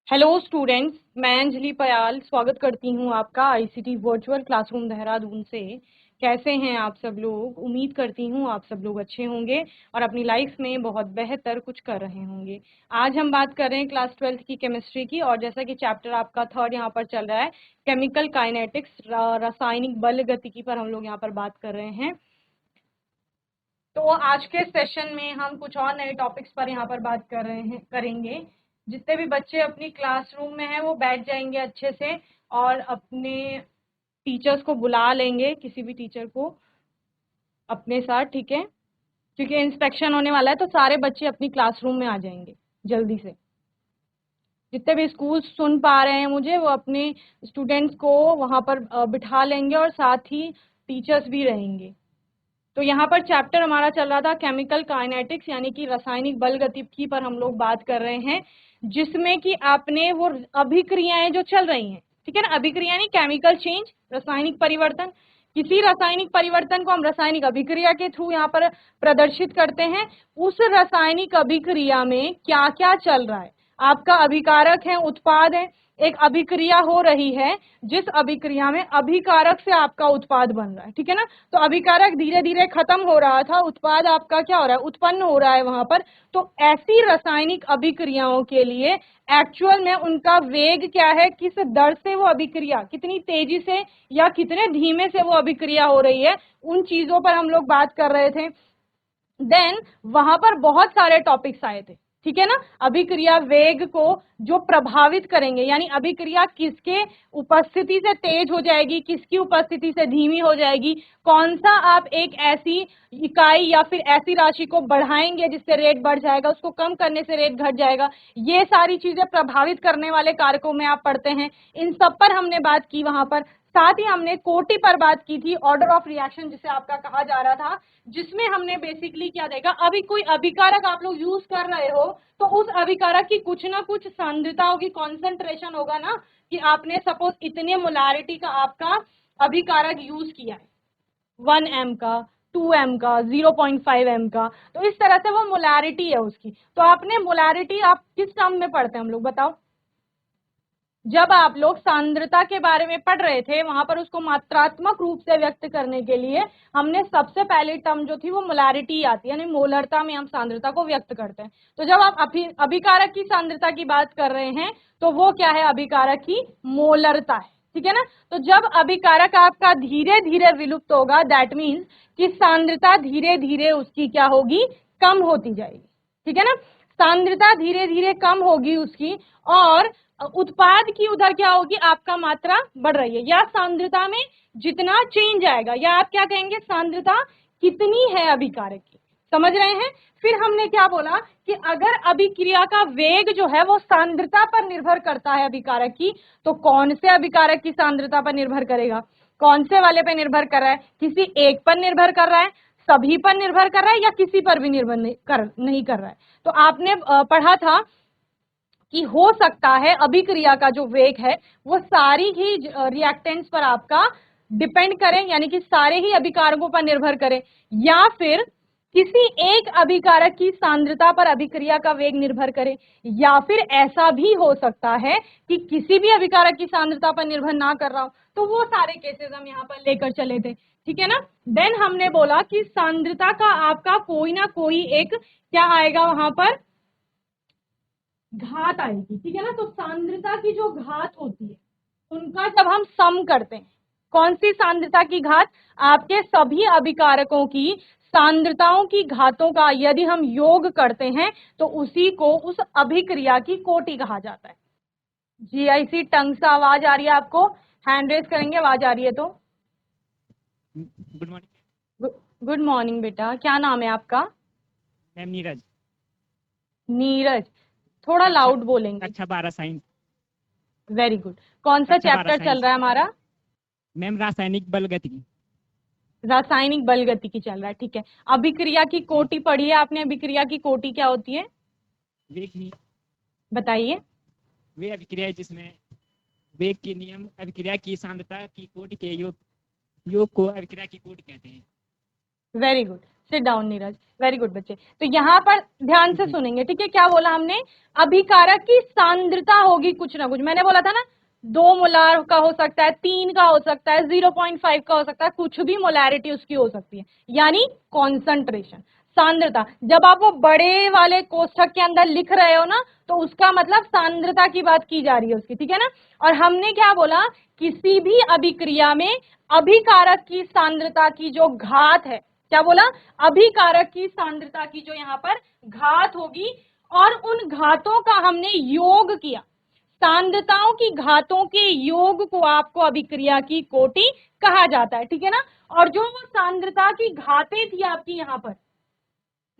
Hello students, मैं अंजलि पयाल स्वागत करती हूँ आपका आईसीटी वर्चुअल क्लासरूम देहरादून से। कैसे हैं आप सब लोग? उम्मीद करती हूँ आप सब लोग अच्छे होंगे और अपनी लाइफ में बहुत बेहतर कुछ कर रहे होंगे। आज हम बात कर रहे हैं क्लास 12th की केमिस्ट्री की, और जैसा कि चैप्टर आपका 3rd यहाँ पर चल रहा है, केमिकल काइनेटिक्स, रासायनिक बल गतिकी पर हम लोग यहाँ पर बात कर रहे हैं। तो आज के सेशन में हम कुछ और नए टॉपिक्स पर यहाँ पर बात करेंगे। जितने भी बच्चे अपनी क्लासरूम में हैं वो बैठ जाएंगे अच्छे से और अपने टीचर्स को बुला लेंगे, किसी भी टीचर को अपने साथ, ठीक है? क्योंकि इंस्पेक्शन होने वाला है तो सारे बच्चे अपनी क्लासरूम में आ जाएंगे जल्दी से। जितने भी स्कूल सुन पा रहे हैं मुझे, वो अपने स्टूडेंट्स को वहाँ पर बिठा लेंगे और साथ ही टीचर्स भी रहेंगे। तो यहाँ पर चैप्टर हमारा चल रहा था केमिकल काइनेटिक्स, यानी कि रासायनिक बल गतिकी पर हम लोग बात कर रहे हैं, जिसमें कि आपने वो अभिक्रियाएं जो चल रही हैं, ठीक है ना, अभिक्रिया नहीं, केमिकल चेंज, रासायनिक परिवर्तन। किसी रासायनिक परिवर्तन को हम रासायनिक अभिक्रिया के थ्रू यहाँ पर प्रदर्शित करते हैं। उस रासायनिक अभिक्रिया में क्या क्या चल रहा है? आपका अभिकारक है, उत्पाद है, एक अभिक्रिया हो रही है जिस अभिक्रिया में अभिकारक से आपका उत्पाद बन रहा है, ठीक है ना। तो अभिकारक धीरे धीरे खत्म हो रहा था, उत्पाद आपका क्या हो रहा है, उत्पन्न हो रहा है वहां पर। तो ऐसी रासायनिक अभिक्रियाओं के लिए एक्चुअल में उनका वेग क्या है, किस दर से वो अभिक्रिया, कितनी तेजी से या कितने धीमे से वो अभिक्रिया हो रही है, उन चीजों पर हम लोग बात कर रहे थे। देन वहां पर बहुत सारे टॉपिक्स आए थे, ठीक है ना। अभिक्रिया वेग को जो प्रभावित करेंगे, यानी अभिक्रिया किसके उपस्थिति से तेज हो जाएगी, किसकी उपस्थिति से धीमी हो जाएगी, कौन सा आप एक ऐसी इकाई या फिर ऐसी राशि को बढ़ाएंगे जिससे रेट बढ़ जाएगा, उसको कम करने से रेट घट जाएगा, ये सारी चीजें प्रभावित करने वाले कारकों में आप पढ़ते हैं। इन सब पर हमने बात की वहां पर। साथ ही हमने कोटि पर बात की थी, ऑर्डर ऑफ रिएक्शन जिसे आपका कहा जा रहा था, जिसमें हमने बेसिकली क्या देखा, अभी कोई अभिकारक आप लोग यूज कर रहे हो तो उस अभिकारक की कुछ ना कुछ सांद्रता होगी, कॉन्सेंट्रेशन होगा ना, कि आपने सपोज इतने मोलारिटी का आपका अभिकारक यूज किया है, 1 m का, 2 m का, 0.5 m का, तो इस तरह से वो मोलारिटी है उसकी। तो आपने मोलारिटी आप किस टर्म में पढ़ते हैं हम लोग, बताओ? जब आप लोग सांद्रता के बारे में पढ़ रहे थे वहां पर उसको मात्रात्मक रूप से व्यक्त करने के लिए हमने सबसे पहली टर्म जो थी वो मोलारिटी आती है, यानी मोलरता में हम सांद्रता को व्यक्त करते हैं। तो जब आप अभिकारक की सांद्रता की बात कर रहे हैं तो वो क्या है, अभिकारक की मोलरता है, ठीक है ना। तो जब अभिकारक आपका धीरे धीरे विलुप्त होगा, दैट मीन्स कि सांद्रता धीरे धीरे उसकी क्या होगी, कम होती जाएगी, ठीक है ना। सांद्रता धीरे धीरे कम होगी उसकी, और उत्पाद की उधर क्या होगी, आपका मात्रा बढ़ रही है, या सांद्रता में जितना चेंज आएगा, या आप क्या कहेंगे, सांद्रता कितनी है अभिकारक की, समझ रहे हैं। फिर हमने क्या बोला कि अगर अभिक्रिया का वेग जो है वो सांद्रता पर निर्भर करता है अभिकारक की, तो कौन से अभिकारक की सांद्रता पर निर्भर करेगा, कौन से वाले पर निर्भर कर रहा है, किसी एक पर निर्भर कर रहा है, सभी पर निर्भर कर रहा है, या किसी पर भी निर्भर नहीं कर रहा है। तो आपने पढ़ा था कि हो सकता है अभिक्रिया का जो वेग है वो सारी ही रिएक्टेंट्स पर आपका डिपेंड करें, यानी कि सारे ही अभिकारकों पर निर्भर करें, या फिर किसी एक अभिकारक की सांद्रता पर अभिक्रिया का वेग निर्भर करे, या फिर ऐसा भी हो सकता है कि किसी भी अभिकारक की सांद्रता पर निर्भर ना कर रहा हो। तो वो सारे केसेस हम यहाँ पर लेकर चले थे, ठीक है ना। देन हमने बोला कि सांद्रता का आपका कोई ना कोई एक क्या आएगा वहां पर, घात आएगी, ठीक है ना। तो सांद्रता की जो घात होती है उनका जब हम सम करते हैं, कौन सी सांद्रता की घात, आपके सभी अभिकारकों की सांद्रताओं की घातों का यदि हम योग करते हैं तो उसी को उस अभिक्रिया की कोटि कहा जाता है। जीआईसी टंग से आवाज आ रही है आपको? हैंड रेज करेंगे, आवाज आ रही है तो। गुड मॉर्निंग गुड मॉर्निंग बेटा, क्या नाम है आपका? मैम। नीरज। नीरज, थोड़ा कक्षा लाउड बोलेंगे। कक्षा 12 साइंस। Very good. कौन सा कक्षा 12 चैप्टर चल साइंस रहा है हमारा? मैम, रासायनिक बल गतिकी। रासायनिक बल गतिकी चल रहा है, ठीक है। अभिक्रिया की जी। कोटि पढ़ी है आपने? अभिक्रिया की कोटि क्या होती है, वेग ही बताइए? वे अभिक्रिया है जिसमें वेग के नियम अभिक्रिया की सांद्रता की कोटि के योग को अभिक्रिया की कोटि कहते हैं। Very good. Sit down Neeraj, very good बच्चे। तो यहाँ पर ध्यान से सुनेंगे, ठीक है। क्या बोला हमने? अभिकारक की सांद्रता होगी कुछ ना कुछ। मैंने बोला था ना 2 मोलार का हो सकता है, 3 का हो सकता है, 0.5 का हो सकता है, कुछ भी मोलैरिटी उसकी हो सकती है, यानी कॉन्सेंट्रेशन, सांद्रता। जब आप वो बड़े वाले कोष्ठक के अंदर लिख रहे हो ना, तो उसका मतलब सांद्रता की बात की जा रही है उसकी, ठीक है ना। और हमने क्या बोला? किसी भी अभिक्रिया में अभिकारक की सांद्रता की जो घात है, क्या बोला? अभिकारक की सांद्रता की जो यहाँ पर घात होगी, और उन घातों का हमने योग किया। सांद्रताओं की घातों के योग को आपको अभिक्रिया की कोटि कहा जाता है, ठीक है ना। और जो वो सांद्रता की घातें थी आपकी, यहाँ पर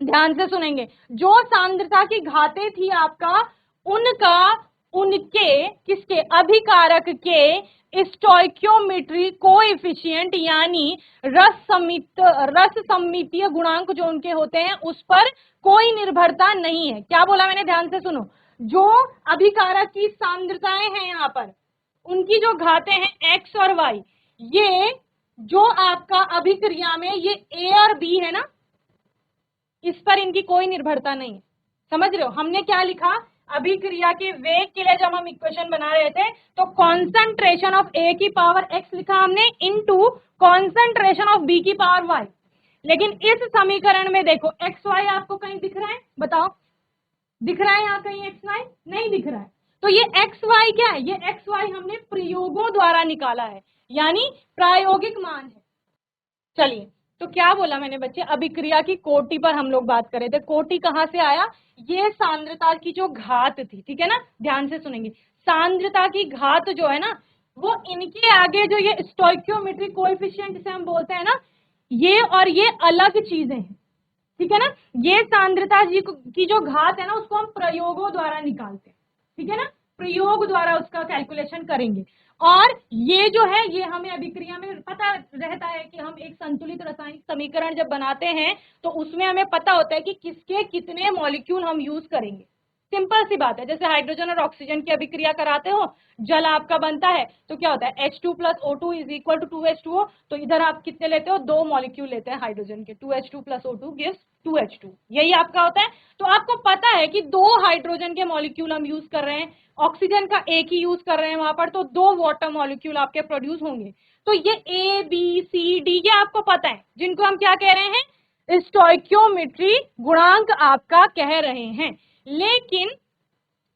ध्यान से सुनेंगे, जो सांद्रता की घातें थी आपका, उनका उनके किसके? अभिकारक के स्टोइकियोमेट्री कोएफिशिएंट यानी रस सम्मितीय गुणांक जो उनके होते हैं, उस पर कोई निर्भरता नहीं है। क्या बोला मैंने? ध्यान से सुनो। जो अभिकारक की सांद्रताएं हैं यहाँ पर, उनकी जो घातें हैं x और y, ये जो आपका अभिक्रिया में ये a और b है ना, इस पर इनकी कोई निर्भरता नहीं है। समझ रहे हो? हमने क्या लिखा? अभिक्रिया के वेग के लिए जब हम इक्वेशन बना रहे थे, तो कॉन्सेंट्रेशन ऑफ ए की पावर x लिखा हमने इनटू कॉन्सेंट्रेशन ऑफ बी की पावर y। लेकिन इस समीकरण में देखो एक्स वाई आपको कहीं दिख रहा है? बताओ, दिख रहा है यहाँ कहीं एक्स वाई? नहीं दिख रहा है। तो ये एक्स वाई क्या है? ये एक्स वाई हमने प्रयोगों द्वारा निकाला है, यानी प्रायोगिक मान है। चलिए, तो क्या बोला मैंने बच्चे? अभिक्रिया की कोटि पर हम लोग बात कर रहे थे। कोटि कहां से आया? ये सांद्रता की जो घात थी, ठीक है ना, ध्यान से सुनेंगे। सांद्रता की घात जो है ना, वो इनके आगे जो ये स्टोइकियोमेट्रिक कोएफिशिएंट से हम बोलते हैं ना, ये और ये अलग चीजें हैं, ठीक है ना। ये सांद्रता जी की जो घात है ना, उसको हम प्रयोगों द्वारा निकालते हैं, ठीक है ना। प्रयोग द्वारा उसका कैलकुलेशन करेंगे। और ये जो है, ये हमें अभिक्रिया में पता रहता है कि हम एक संतुलित रासायनिक समीकरण जब बनाते हैं, तो उसमें हमें पता होता है कि किसके कितने मॉलिक्यूल हम यूज करेंगे। सिंपल सी बात है। जैसे हाइड्रोजन और ऑक्सीजन की अभिक्रिया कराते हो, जल आपका बनता है, तो क्या होता है? H2 + O2 = 2H2O। तो इधर आप कितने लेते हो? 2 मॉलिक्यूल लेते हैं हाइड्रोजन के। 2H2 + O2 गिव्स 2H2, यही आपका होता है। तो आपको पता है कि 2 हाइड्रोजन के मॉलिक्यूल हम यूज कर रहे हैं, ऑक्सीजन का एक ही यूज कर रहे हैं वहां पर, तो 2 वाटर मॉलिक्यूल आपके प्रोड्यूस होंगे। तो ये A B C D ये आपको पता है, जिनको हम क्या कह रहे हैं? स्टोइकियोमेट्री गुणांक आपका कह रहे हैं। लेकिन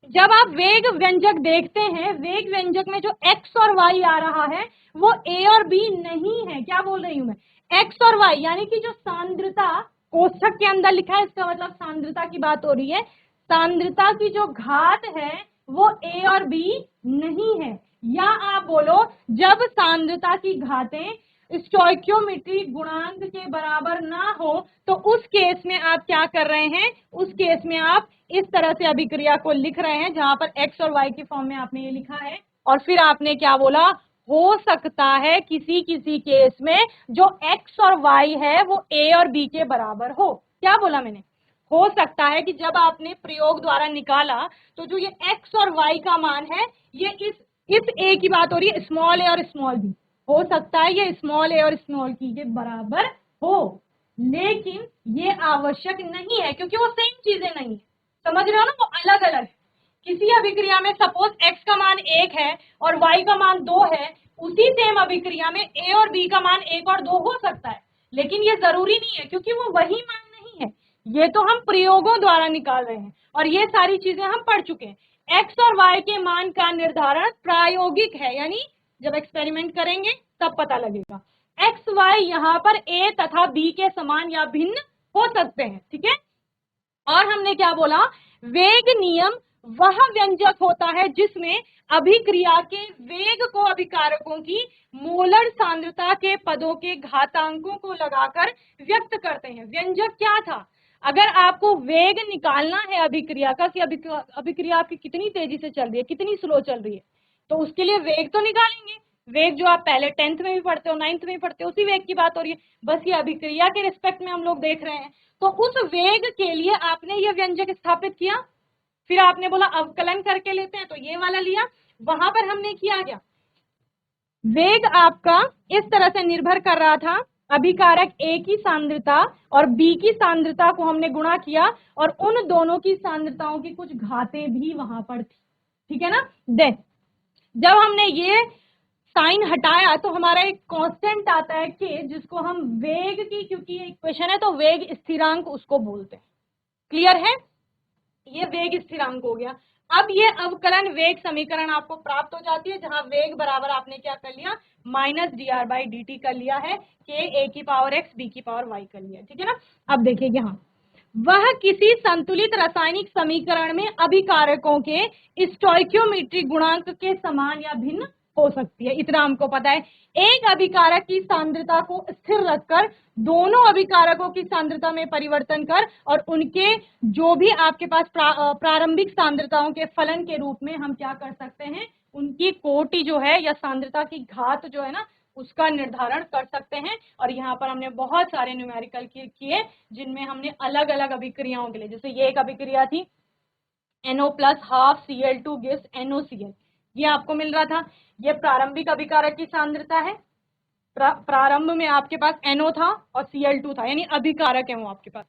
जब आप वेग व्यंजक देखते हैं, वेग व्यंजक में जो x और y आ रहा है, वो a और b नहीं है। क्या बोल रही हूं मैं? x और y, यानी कि जो सांद्रता कोष्ठक के अंदर लिखा है, इसका मतलब सांद्रता की बात हो रही है। सांद्रता की जो घात है, वो a और b नहीं है। या आप बोलो, जब सांद्रता की घातें स्टोइकियोमेट्री गुणांक के बराबर ना हो, तो उस केस में आप क्या कर रहे हैं? उस केस में आप इस तरह से अभिक्रिया को लिख रहे हैं, जहां पर x और y के फॉर्म में आपने ये लिखा है। और फिर आपने क्या बोला? हो सकता है किसी किसी केस में जो x और y है वो a और b के बराबर हो। क्या बोला मैंने? हो सकता है कि जब आपने प्रयोग द्वारा निकाला, तो जो ये x और y का मान है, ये इस a की बात हो रही है, स्मॉल a और स्मॉल b, हो सकता है ये स्मॉल a और स्मॉल b के बराबर हो, लेकिन ये आवश्यक नहीं है, क्योंकि वो सेम चीजें नहीं है। समझ रहे हो ना? वो अलग अलग है। किसी अभिक्रिया में सपोज x का मान 1 है और y का मान 2 है, उसी सेम अभिक्रिया में a और b का मान 1 और 2 हो सकता है, लेकिन ये जरूरी नहीं है, क्योंकि वो वही मान नहीं है। ये तो हम प्रयोगों द्वारा निकाल रहे हैं, और ये सारी चीजें हम पढ़ चुके हैं। x और y के मान का निर्धारण प्रायोगिक है, यानी जब एक्सपेरिमेंट करेंगे तब पता लगेगा। x y यहाँ पर a तथा b के समान या भिन्न हो सकते हैं, ठीक है। और हमने क्या बोला? वेग नियम वह व्यंजक होता है जिसमें अभिक्रिया के वेग को अभिकारकों की मोलर सांद्रता के पदों के घातांकों को लगाकर व्यक्त करते हैं। व्यंजक क्या था? अगर आपको वेग निकालना है अभिक्रिया का, कि अभिक्रिया आपकी कितनी तेजी से चल रही है, कितनी स्लो चल रही है, तो उसके लिए वेग तो निकालेंगे। वेग जो आप पहले 10th में भी पढ़ते हो, 9th में भी पढ़ते हो, उसी वेग की बात हो रही है। बस ये अभिक्रिया के रिस्पेक्ट में हम लोग देख रहे हैं। तो उस वेग के लिए आपने ये व्यंजक स्थापित किया, फिर आपने बोला अवकलन करके लेते हैं, तो ये वाला लिया। वहां पर हमने किया क्या? वेग आपका इस तरह से निर्भर कर रहा था अभिकारक A की सांद्रता और B की सांद्रता को हमने गुणा किया और उन दोनों की सांद्रताओं की कुछ घातें भी वहां पर थी, ठीक है ना। देन जब हमने ये साइन हटाया तो हमारा एक कांस्टेंट आता है K, जिसको हम वेग की, क्योंकि ये इक्वेशन है तो वेग स्थिरांक उसको बोलते हैं। क्लियर है, ये वेग स्थिरांक हो गया। अब ये अवकलन वेग समीकरण आपको प्राप्त हो जाती है, जहां वेग बराबर आपने क्या कर लिया, माइनस dr/dt कर लिया है, k a की पावर x b की पावर y कर लिया, ठीक है ना। अब देखिए यहाँ वह किसी संतुलित रासायनिक समीकरण में अभिकारकों के स्टोइकियोमेट्रिक गुणांक के समान या भिन्न हो सकती है, इतना हमको पता है। एक अभिकारक की सांद्रता को स्थिर रखकर दोनों अभिकारकों की सांद्रता में परिवर्तन कर और उनके जो भी आपके पास प्रारंभिक सांद्रताओं के फलन के रूप में हम क्या कर सकते हैं, उनकी कोटि जो है या सांद्रता की घात जो है ना उसका निर्धारण कर सकते हैं। और यहाँ पर हमने बहुत सारे न्यूमेरिकल किए जिनमें हमने अलग अलग अभिक्रियाओं के लिए, जैसे ये एक अभिक्रिया थी NO plus half Cl2 gives NOCl, ये आपको मिल रहा था। ये प्रारंभिक अभिकारक की सांद्रता है, प्रारंभ में आपके पास NO था और Cl2 था, यानी अभिकारक है वो आपके पास,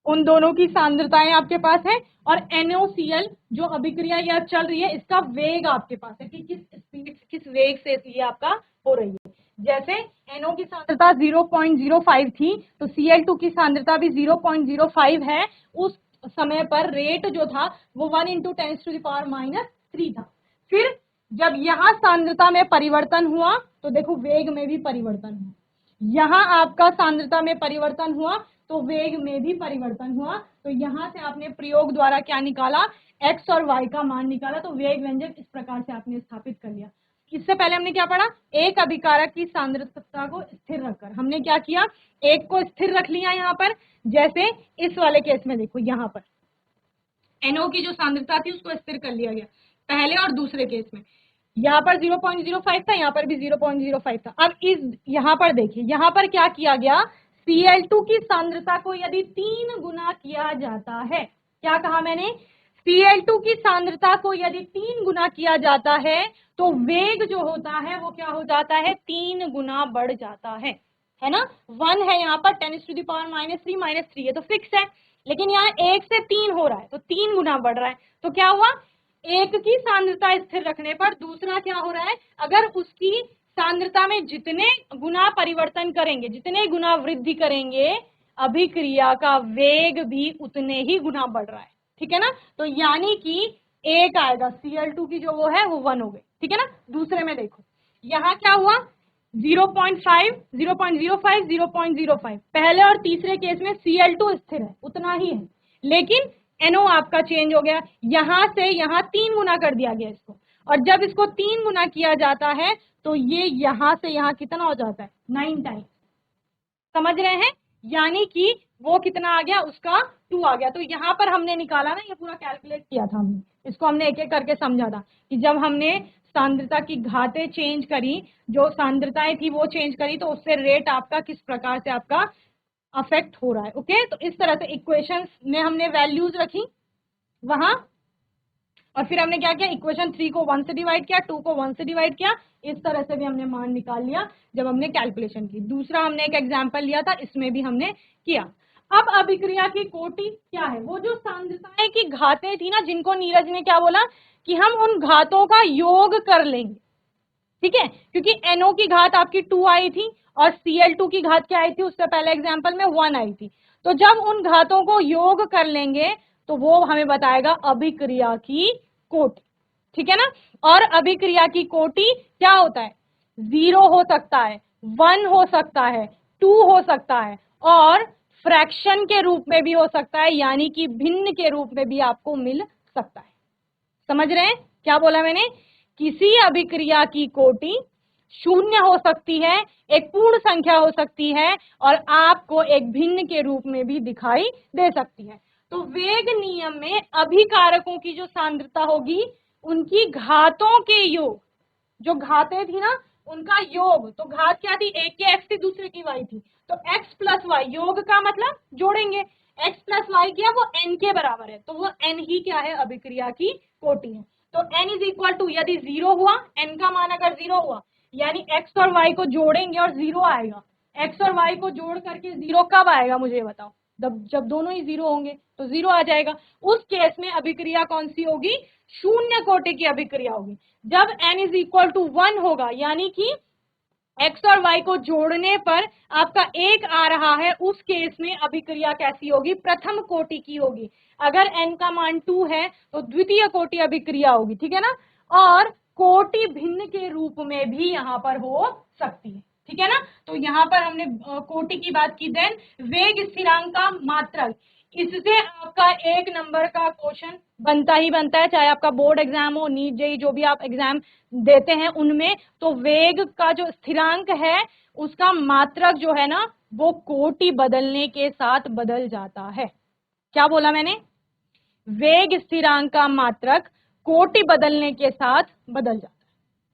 उन दोनों की सांद्रताएं आपके पास है। और NOCl जो अभिक्रिया यह चल रही है इसका वेग आपके पास है कि किस स्पीड किस वेग से ये आपका हो रही है। जैसे NO की सांद्रता 0.05 थी तो Cl2 की सांद्रता भी 0.05 है। उस समय पर रेट जो था वो 1 × 10⁻³ था। फिर जब यहाँ सांद्रता में परिवर्तन हुआ तो देखो वेग में भी परिवर्तन हुआ, यहाँ आपका सांद्रता में परिवर्तन हुआ तो वेग में भी परिवर्तन हुआ। तो यहाँ से आपने प्रयोग द्वारा क्या निकाला, x और y का मान निकाला। तो वेग व्यंजक इस प्रकार से आपने स्थापित कर लिया। इससे पहले हमने क्या पढ़ा, एक अभिकारक की सांद्रता को स्थिर रखकर हमने क्या किया, एक को स्थिर रख लिया यहाँ पर। जैसे इस वाले केस में देखो यहाँ पर NO की जो सांद्रता थी उसको स्थिर कर लिया गया पहले और दूसरे केस में। यहाँ पर 0.05 था, यहाँ पर भी 0.05 था। अब इस यहाँ पर देखिए, यहाँ पर क्या किया गया, Cl2 की सांद्रता को यदि 3 गुना किया जाता है, क्या कहा मैंने, Cl2 की सांद्रता को यदि 3 गुना किया जाता है तो वेग जो होता है वो क्या हो जाता है, 3 गुना बढ़ जाता है ना। 1 है यहाँ पर 10⁻³ -3 ये तो फिक्स है, लेकिन यहाँ 1 से 3 हो रहा है तो 3 गुना बढ़ रहा है। तो क्या हुआ, एक की सांद्रता स्थिर रखने पर दूसरा क्या हो रहा है, अगर उसकी सांद्रता में जितने गुना परिवर्तन करेंगे, जितने गुना वृद्धि करेंगे, अभिक्रिया का वेग भी उतने ही गुना बढ़ रहा है, ठीक है ना। तो यानी कि एक आएगा, Cl2 की जो वो है वो 1 हो गई, ठीक है ना। दूसरे में देखो यहाँ क्या हुआ, 0.5, 0.05, 0.05, पहले और तीसरे केस में Cl2 स्थिर है उतना ही है, लेकिन NO आपका चेंज हो गया, यहां से यहाँ 3 गुना कर दिया गया इसको। और जब इसको 3 गुना किया जाता है तो ये यहां से यहाँ कितना हो जाता है, 9 टाइम्स, समझ रहे हैं। यानी कि वो कितना आ गया, उसका 2 आ गया। तो यहाँ पर हमने निकाला ना, ये पूरा कैलकुलेट किया था हमने, इसको हमने एक एक करके समझा था कि जब हमने सांद्रता की घातें चेंज करी, जो सांद्रताएं थी वो चेंज करी, तो उससे रेट आपका किस प्रकार से आपका अफेक्ट हो रहा है। ओके, तो इस तरह से इक्वेशंस में हमने वैल्यूज रखी वहां, और फिर हमने क्या किया, इक्वेशन 3 को 1 से डिवाइड किया, 2 को 1 से डिवाइड किया, इस तरह से भी हमने मान निकाल लिया जब हमने कैलकुलेशन की। दूसरा हमने एक एग्जांपल लिया था, इसमें भी हमने किया। अब अभिक्रिया की कोटि क्या है, वो जो सांद्रताएं की घातें थी ना, जिनको नीरज ने क्या बोला कि हम उन घातों का योग कर लेंगे, ठीक है, क्योंकि NO की घात आपकी 2 आई थी और Cl2 की घात क्या आई थी, उससे पहले एग्जाम्पल में 1 आई थी। तो जब उन घातों को योग कर लेंगे तो वो हमें बताएगा अभिक्रिया की कोटि, ठीक है ना। और अभिक्रिया की कोटि क्या होता है, 0 हो सकता है, 1 हो सकता है, 2 हो सकता है, और फ्रैक्शन के रूप में भी हो सकता है, यानी कि भिन्न के रूप में भी आपको मिल सकता है। समझ रहे हैं क्या बोला मैंने, किसी अभिक्रिया की कोटि 0 हो सकती है, एक पूर्ण संख्या हो सकती है, और आपको एक भिन्न के रूप में भी दिखाई दे सकती है। तो वेग नियम में अभिकारकों की जो सांद्रता होगी उनकी घातों के योग, जो घातें थी ना उनका योग, तो घात क्या थी, एक की x थी, दूसरे की y थी, तो x प्लस वाई, योग का मतलब जोड़ेंगे, x प्लस वाई किया वो n के बराबर है, तो वो n ही क्या है, अभिक्रिया की कोटि है। तो n इज इक्वल टू, यदि 0 हुआ, n का मान अगर 0 हुआ, यानी x और y को जोड़ेंगे और 0 आएगा, एक्स और वाई को जोड़ करके 0 कब आएगा मुझे ये बताओ? जब दोनों ही 0 होंगे तो 0 आ जाएगा। उस केस में अभिक्रिया कौन सी होगी? शून्य कोटि की अभिक्रिया होगी। जब n इज इक्वल टू 1 होगा, यानी कि x और y को जोड़ने पर आपका 1 आ रहा है, उस केस में अभिक्रिया कैसी होगी? प्रथम कोटि की होगी। अगर n का मान 2 है तो द्वितीय कोटि अभिक्रिया होगी, ठीक है ना। और कोटि भिन्न के रूप में भी यहां पर हो सकती है, ठीक है ना। तो यहां पर हमने कोटि की बात की। देन वेग स्थिरांक का मात्रक, इससे आपका 1 नंबर का क्वेश्चन बनता ही बनता है, चाहे आपका बोर्ड एग्जाम हो, नीट जेईई जो भी आप एग्जाम देते हैं उनमें। तो वेग का जो स्थिरांक है उसका मात्रक जो है ना वो कोटि बदलने के साथ बदल जाता है। क्या बोला मैंने? वेग स्थिरांक का मात्रक कोटि बदलने के साथ बदल जाता है,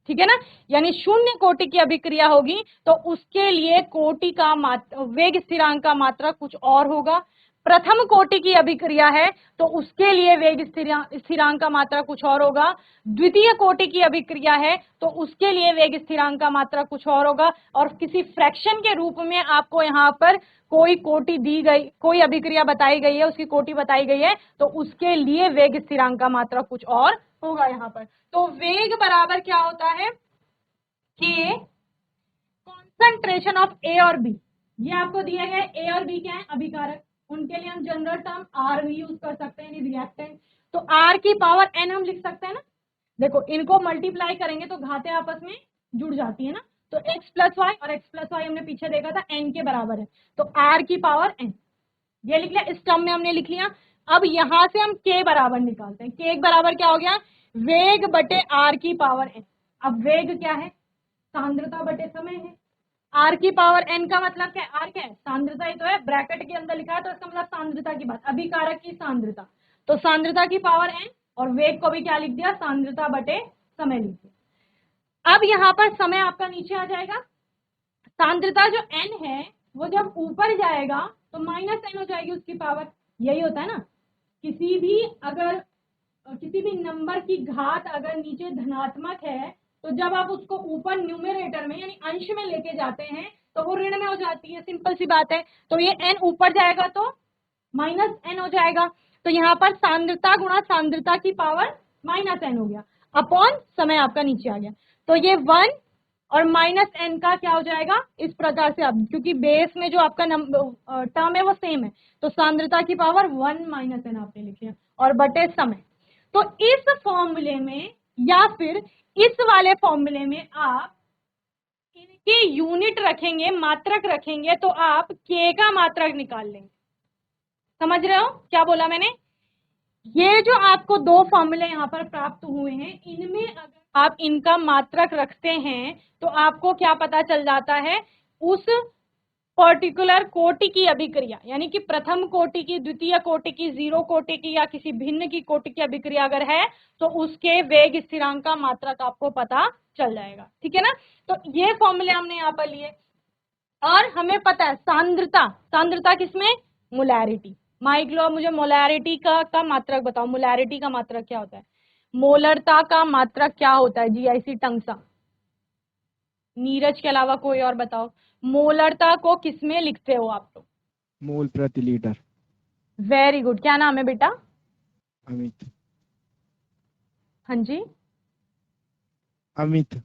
ठीक है ना। यानी शून्य कोटि की अभिक्रिया होगी तो उसके लिए कोटि का वेग स्थिरांक का मात्रक कुछ और होगा। प्रथम कोटि की अभिक्रिया है तो उसके लिए वेग स्थिरांक का मात्रक कुछ और होगा। द्वितीय कोटि की अभिक्रिया है तो उसके लिए वेग स्थिरांक का मात्रक कुछ और होगा। और किसी फ्रैक्शन के रूप में आपको यहाँ पर कोई कोटि दी गई, कोई अभिक्रिया बताई गई है, उसकी कोटि बताई गई है, तो उसके लिए वेग स्थिरांक का मात्रक कुछ और होगा यहाँ पर। तो वेग बराबर क्या होता है कि कॉन्सेंट्रेशन ऑफ ए और बी। ये आपको दिया गया है, ए और बी क्या है? अभिकारक। उनके लिए हम जनरल टर्म आर भी यूज कर सकते हैं, रिएक्टेंट। तो आर की पावर एन हम लिख सकते हैं ना। देखो इनको मल्टीप्लाई करेंगे तो घातें आपस में जुड़ जाती है ना। तो x प्लस वाई, और x प्लस वाई हमने पीछे देखा था n के बराबर है, तो r की पावर n ये लिख लिया, इस टर्म में हमने लिख लिया। अब यहां से हम k बराबर निकालते हैं। k बराबर क्या हो गया? वेग बटे r की पावर n। अब वेग क्या है? सांद्रता बटे समय है। r की पावर n का मतलब क्या है? r क्या है? सांद्रता ही तो है, ब्रैकेट के अंदर लिखा है तो इसका मतलब सांद्रता की बात, अभिकारक की सांद्रता। तो सांद्रता की पावर n, और वेग को भी क्या लिख दिया? सांद्रता बटे समय लिख दिया। अब यहां पर समय आपका नीचे आ जाएगा। सांद्रता जो n है वो जब ऊपर जाएगा तो माइनस n हो जाएगी उसकी पावर। यही होता है ना, किसी भी नंबर की घात अगर नीचे धनात्मक है तो जब आप उसको ऊपर न्यूमरेटर में यानी अंश में लेके जाते हैं तो वो ऋण में हो जाती है, सिंपल सी बात है। तो ये n ऊपर जाएगा तो माइनस n हो जाएगा। तो यहाँ पर सांद्रता गुणा सांद्रता की पावर माइनस n हो गया, अपॉन समय आपका नीचे आ गया। तो ये 1 और माइनस n का क्या हो जाएगा? इस प्रकार से, अब क्योंकि बेस में जो आपका टर्म है वो सेम है, तो सांद्रता की पावर 1 माइनस n आपने लिख लिया, और बटे समय। तो इस फॉर्मूले में या फिर इस वाले फॉर्मूले में आप इनके यूनिट रखेंगे, मात्रक रखेंगे, तो आप k का मात्रक निकाल लेंगे। समझ रहे हो क्या बोला मैंने? ये जो आपको दो फॉर्मूले यहाँ पर प्राप्त हुए हैं, इनमें अगर आप इनका मात्रक रखते हैं तो आपको क्या पता चल जाता है? उस पर्टिकुलर कोटि की अभिक्रिया, यानी कि प्रथम कोटि की, द्वितीय कोटि की, जीरो कोटि की, या किसी भिन्न की कोटि की अभिक्रिया अगर है तो उसके वेग स्थिरांक का मात्रक आपको पता चल जाएगा, ठीक है ना। तो ये फॉर्मूले हमने यहाँ पर लिए। और हमें पता है सांद्रता, सांद्रता किसमें? मोलैरिटी। माइक लो, मुझे मोलैरिटी का मात्रक बताओ। मोलैरिटी का मात्रक क्या होता है? मोलरता का मात्रक क्या होता है? जीआईसी टंगसा, नीरज के अलावा कोई और बताओ। मोलरता को किसमें लिखते हो आप लोग? मोल प्रति लीटर। Very good. क्या नाम है बेटा? अमित। हाँ जी, अमित।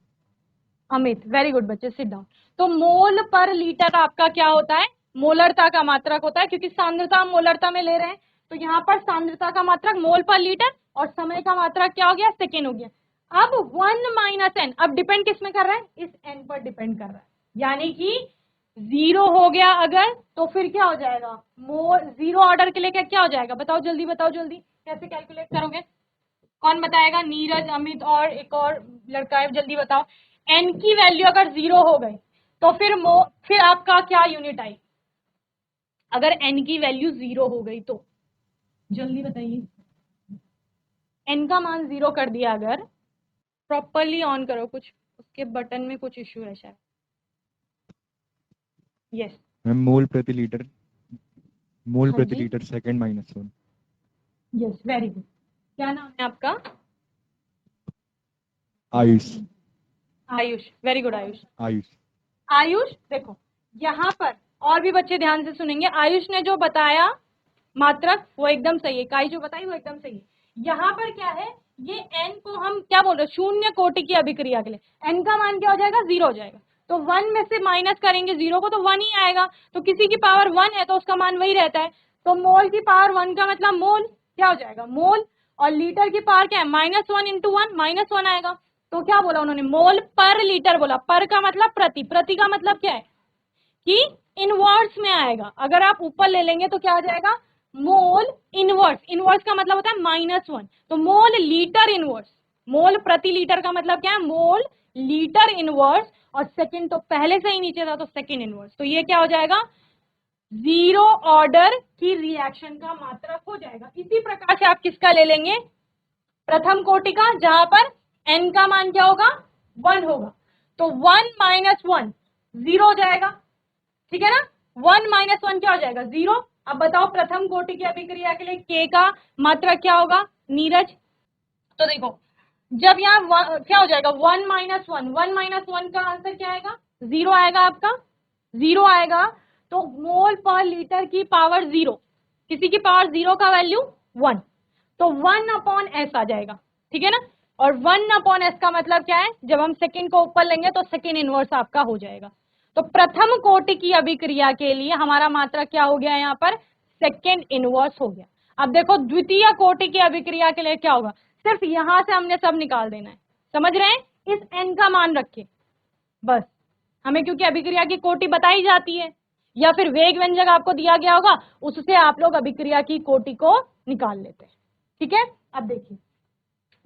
अमित। वेरी गुड बच्चे, सिट डाउन। तो मोल पर लीटर आपका क्या होता है? मोलरता का मात्रक होता है, क्योंकि सांद्रता हम मोलरता में ले रहे हैं। तो यहाँ पर सांद्रता का मात्रक मोल पर लीटर, और समय का मात्रक क्या हो गया? सेकेंड हो गया। अब 1 माइनस एन, अब डिपेंड किस में कर रहा है? इस एन पर डिपेंड कर रहा है, यानी कि 0 हो गया अगर, तो फिर क्या हो जाएगा? मोल 0 ऑर्डर के लिए क्या हो जाएगा? बताओ जल्दी, बताओ जल्दी, कैसे कैलकुलेट करोगे? कौन बताएगा? नीरज, अमित और एक और लड़का है, जल्दी बताओ। एन की वैल्यू अगर 0 हो गई तो फिर आपका क्या यूनिट आई? अगर एन की वैल्यू 0 हो गई तो जल्दी बताइए। एन का मान 0 कर दिया अगर, प्रॉपरली ऑन करो, कुछ उसके बटन में कुछ इश्यू है शायद। यस। मोल प्रति लीटर, मोल हाँ प्रति जी, litre second minus 1। Yes, very good. क्या नाम है आपका? आयुष। आयुष। Very good Ayush. आयुष। आयुष देखो, यहाँ पर और भी बच्चे ध्यान से सुनेंगे, आयुष ने जो बताया मात्रक वो एकदम सही है, काई जो बताई वो एकदम सही है। यहाँ पर क्या है, ये n को हम क्या बोल रहे हैं, शून्य कोटि की अभिक्रिया के लिए n का मान क्या हो जाएगा, 0 हो जाएगा। तो 1 में से माइनस करेंगे 0 को तो 1 ही आएगा, तो किसी की पावर 1 है तो उसका मान वही रहता है। तो मोल की पावर 1 का मतलब मोल क्या हो जाएगा, मोल, और लीटर की पावर क्या है, -1 इंटू 1, -1 आएगा। तो क्या बोला उन्होंने, मोल पर लीटर बोला, पर का मतलब प्रति, प्रति का मतलब क्या है कि इनवर्स में आएगा। अगर आप ऊपर ले लेंगे तो क्या आ जाएगा, मोल इनवर्स, इनवर्स का मतलब होता है -1, तो मोल लीटर इनवर्स, मोल प्रति लीटर का मतलब क्या है, मोल लीटर इनवर्स, और सेकंड तो पहले से ही नीचे था तो सेकंड इनवर्स, तो ये क्या हो जाएगा, 0 ऑर्डर की रिएक्शन का मात्रक हो जाएगा। इसी प्रकार से आप किसका ले लेंगे, प्रथम कोटि का, जहां पर n का मान क्या होगा, 1 होगा, तो 1 - 1 0 हो जाएगा, ठीक है ना, 1 - 1 क्या हो जाएगा, 0। अब बताओ प्रथम कोटि की अभिक्रिया के लिए k का मात्रक क्या होगा, नीरज। तो देखो जब यहाँ क्या हो जाएगा, 1 - 1, 1 - 1 का आंसर क्या आएगा, 0 आएगा, आपका 0 आएगा। तो मोल पर लीटर की पावर 0, किसी की पावर 0 का वैल्यू 1, तो 1/s आ जाएगा, ठीक है ना। और 1/s का मतलब क्या है, जब हम सेकंड को ऊपर लेंगे तो सेकंड इनवर्स आपका हो जाएगा। तो प्रथम कोटि की अभिक्रिया के लिए हमारा मात्रक क्या हो गया, यहाँ पर सेकंड इनवर्स हो गया। अब देखो द्वितीय कोटि की अभिक्रिया के लिए क्या होगा, सिर्फ यहां से हमने सब निकाल देना है, समझ रहे हैं, इस n का मान रखिए बस, हमें क्योंकि अभिक्रिया की कोटि बताई जाती है, या फिर वेग व्यंजक आपको दिया गया होगा, उससे आप लोग अभिक्रिया की कोटि को निकाल लेते हैं, ठीक है। अब देखिए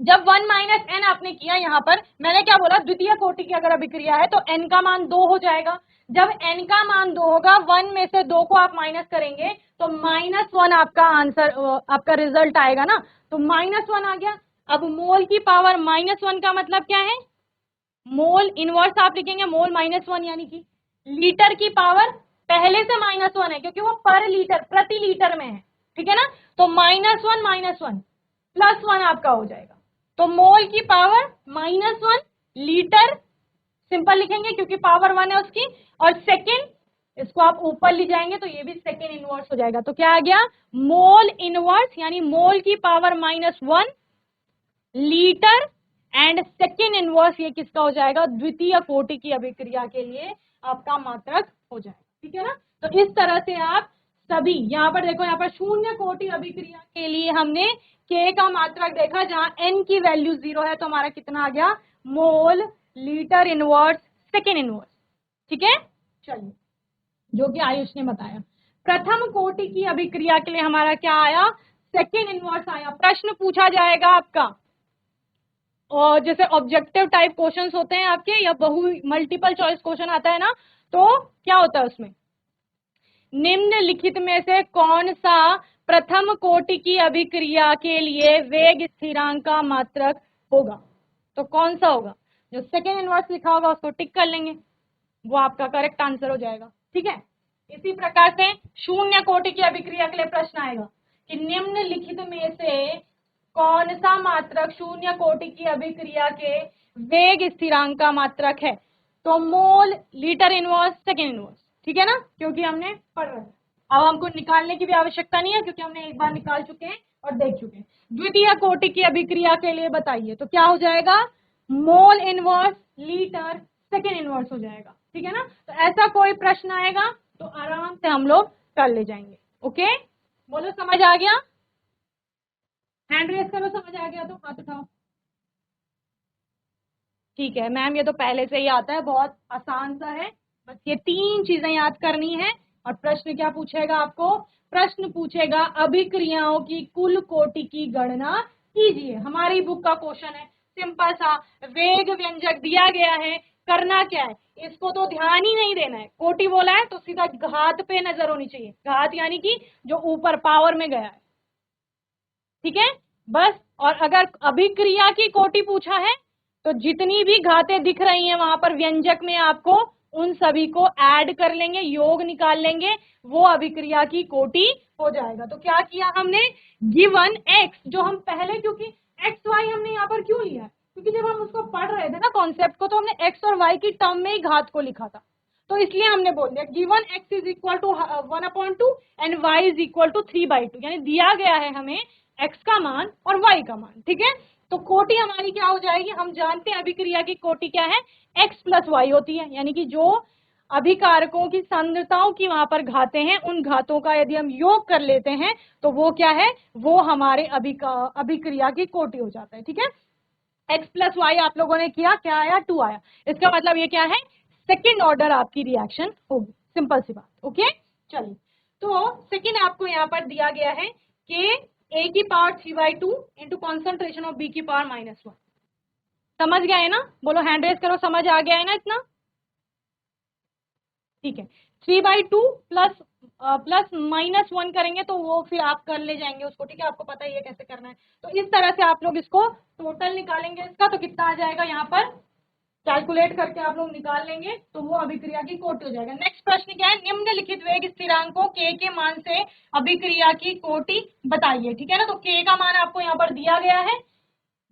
जब 1 - n आपने किया, यहाँ पर मैंने क्या बोला, द्वितीय कोटि की अगर अभिक्रिया है तो n का मान 2 हो जाएगा। जब n का मान 2 होगा, 1 में से 2 को आप माइनस करेंगे तो -1 आपका आंसर, आपका रिजल्ट आएगा ना, तो -1 आ गया। अब मोल की पावर -1 का मतलब क्या है, मोल इनवर्स आप लिखेंगे, मोल -1 यानी कि लीटर की पावर पहले से -1 है क्योंकि वो पर लीटर, प्रति लीटर में है, ठीक है ना, तो -1 +1 आपका हो जाएगा। तो मोल की पावर -1 लीटर, सिंपल लिखेंगे क्योंकि पावर 1 है उसकी, और सेकंड, इसको आप ऊपर ले जाएंगे तो ये भी सेकंड इनवर्स हो जाएगा। तो क्या आ गया, मोल इनवर्स यानी मोल की power -1 litre and second inverse, ये किसका हो जाएगा, द्वितीय कोटि की अभिक्रिया के लिए आपका मात्रक हो जाएगा, ठीक है ना। तो इस तरह से आप सभी, यहाँ पर देखो, यहाँ पर शून्य कोटि अभिक्रिया के लिए हमने k का मात्रक देखा, जहां n की वैल्यू 0 है, तो हमारा कितना आ गया, mole litre inverse second inverse, ठीक है। चलिए, जो कि आयुष ने बताया, प्रथम कोटि की अभिक्रिया के लिए हमारा क्या आया, सेकेंड इनवर्स आया। प्रश्न पूछा जाएगा आपका, और जैसे ऑब्जेक्टिव टाइप क्वेश्चंस होते हैं आपके, या बहु मल्टीपल चॉइस क्वेश्चन आता है ना, तो क्या होता है उसमें, निम्नलिखित में से कौन सा प्रथम कोटि की अभिक्रिया के लिए वेग स्थिरांक का मात्रक होगा, तो कौन सा होगा, जो सेकेंड इनवर्स लिखा होगा उसको टिक कर लेंगे, वो आपका करेक्ट आंसर हो जाएगा, ठीक है। इसी प्रकार से शून्य कोटि की अभिक्रिया के लिए प्रश्न आएगा कि निम्नलिखित में से कौन सा मात्रक शून्य कोटि की अभिक्रिया के वेग स्थिरांक का मात्रक है, तो mole litre inverse second inverse, ठीक है ना, क्योंकि हमने पढ़ रखा है। अब हमको निकालने की भी आवश्यकता नहीं है क्योंकि हमने एक बार निकाल चुके हैं और देख चुके हैं। द्वितीय कोटि की अभिक्रिया के लिए बताइए, तो क्या हो जाएगा, mole inverse litre second inverse हो जाएगा, ठीक है ना। तो ऐसा कोई प्रश्न आएगा तो आराम से हम लोग कर ले जाएंगे, ओके। बोलो समझ आ गया, हैंड रेस करो, समझ आ गया तो हाथ उठाओ, ठीक है। मैम ये तो पहले से ही आता है, बहुत आसान सा है, बस ये 3 चीजें याद करनी है। और प्रश्न क्या पूछेगा आपको, प्रश्न पूछेगा अभिक्रियाओं की कुल कोटि की गणना कीजिए। हमारी बुक का क्वेश्चन है, सिंपल सा, वेग व्यंजक दिया गया है, करना क्या है, इसको तो ध्यान ही नहीं देना है, कोटि बोला है तो सीधा घात पे नजर होनी चाहिए, घात यानी कि जो ऊपर पावर में गया है, ठीक है बस। और अगर अभिक्रिया की कोटि पूछा है तो जितनी भी घातें दिख रही हैं वहां पर व्यंजक में आपको उन सभी को ऐड कर लेंगे, योग निकाल लेंगे, वो अभिक्रिया की कोटि हो जाएगा। तो क्या किया हमने, गिवन x, जो हम पहले, क्योंकि x y हमने यहाँ पर क्यों लिया है, क्योंकि जब हम उसको पढ़ रहे थे ना कॉन्सेप्ट को, तो हमने x और y की टर्म में ही घात को लिखा था। तो इसलिए हमने बोल दिया given x is equal to 1/2 and y is equal to 3/2, यानी दिया गया है हमें x का मान और y का मान, ठीक है। तो कोटि हमारी क्या हो जाएगी, हम जानते हैं अभिक्रिया की कोटि क्या है, x प्लस वाई होती है, यानी कि जो अभिकारकों की सांद्रताओं की वहां पर घातें हैं उन घातों का यदि हम योग कर लेते हैं तो वो क्या है, वो हमारे अभिक्रिया की कोटि हो जाता है, ठीक है। x प्लस वाई आप लोगों ने किया, क्या आया, 2 आया, इसका मतलब ये क्या है, सेकेंड ऑर्डर आपकी रिएक्शन होगी, सिंपल सी बात, ओके। चलिए, तो सेकेंड आपको यहाँ पर दिया गया है कि a की power 3/2 into concentration of b की पावर -1। समझ गए है ना, बोलो हैंड रेज करो, समझ आ गया है ना इतना, ठीक है। 3/2 प्लस -1 करेंगे तो वो फिर आप कर ले जाएंगे उसको, ठीक है, आपको पता ही है कैसे करना है। तो इस तरह से आप लोग इसको टोटल निकालेंगे इसका, तो कितना आ जाएगा यहाँ पर कैलकुलेट करके आप लोग निकाल लेंगे, तो वो अभिक्रिया की कोटि हो जाएगा। नेक्स्ट प्रश्न क्या है, निम्नलिखित वेग स्थिरांकों k के मान से अभिक्रिया की कोटि बताइए, ठीक है ना। तो k का मान आपको यहाँ पर दिया गया है,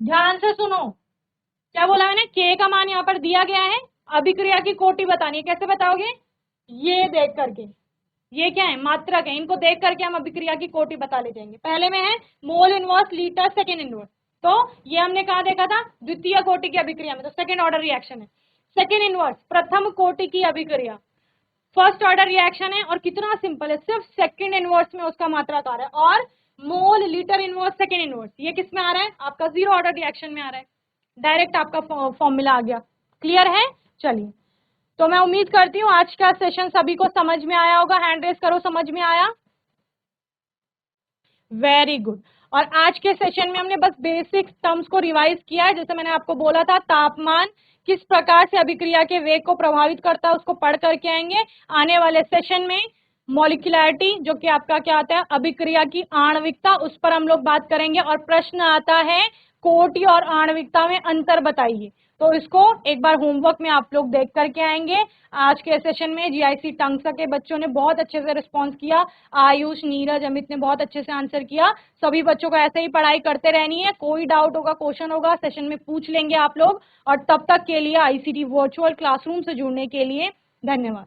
ध्यान से सुनो, क्या बोला मैंने, k का मान यहाँ पर दिया गया है, अभिक्रिया की कोटि बतानी है, कैसे बताओगे, ये देख करके, ये क्या है, मात्रक है, इनको देख करके हम अभिक्रिया की कोटि बता ले जाएंगे। पहले में है mole inverse litre second inverse, तो ये हमने कहा देखा था द्वितीय कोटि की अभिक्रिया में, तो सेकेंड ऑर्डर रिएक्शन है। सेकेंड इनवर्स प्रथम कोटि की अभिक्रिया फर्स्ट ऑर्डर रिएक्शन है, और कितना सिंपल है, सिर्फ सेकेंड इनवर्स में उसका मात्रक आ रहा है, और mole litre inverse second inverse ये किस में आ रहा है, आपका जीरो ऑर्डर रिएक्शन में आ रहा है, डायरेक्ट आपका फॉर्मूला आ गया, क्लियर है। चलिए, तो मैं उम्मीद करती हूँ आज का सेशन सभी को समझ में आया होगा, हैंड रेस करो, समझ में आया, वेरी गुड। और आज के सेशन में हमने बस बेसिक टर्म्स को रिवाइज किया है, जैसे मैंने आपको बोला था तापमान किस प्रकार से अभिक्रिया के वेग को प्रभावित करता है उसको पढ़ करके आएंगे। आने वाले सेशन में मॉलिक्यूलैरिटी, जो कि आपका क्या आता है, अभिक्रिया की आणविकता, उस पर हम लोग बात करेंगे। और प्रश्न आता है कोटि और आणविकता में अंतर बताइए, तो इसको एक बार होमवर्क में आप लोग देख करके आएंगे। आज के सेशन में जीआईसी टंगसा के बच्चों ने बहुत अच्छे से रिस्पॉन्स किया, आयुष, नीरज, अमित ने बहुत अच्छे से आंसर किया। सभी बच्चों को ऐसे ही पढ़ाई करते रहनी है, कोई डाउट होगा, क्वेश्चन होगा, सेशन में पूछ लेंगे आप लोग। और तब तक के लिए आईसीटी वर्चुअल क्लासरूम से जुड़ने के लिए धन्यवाद।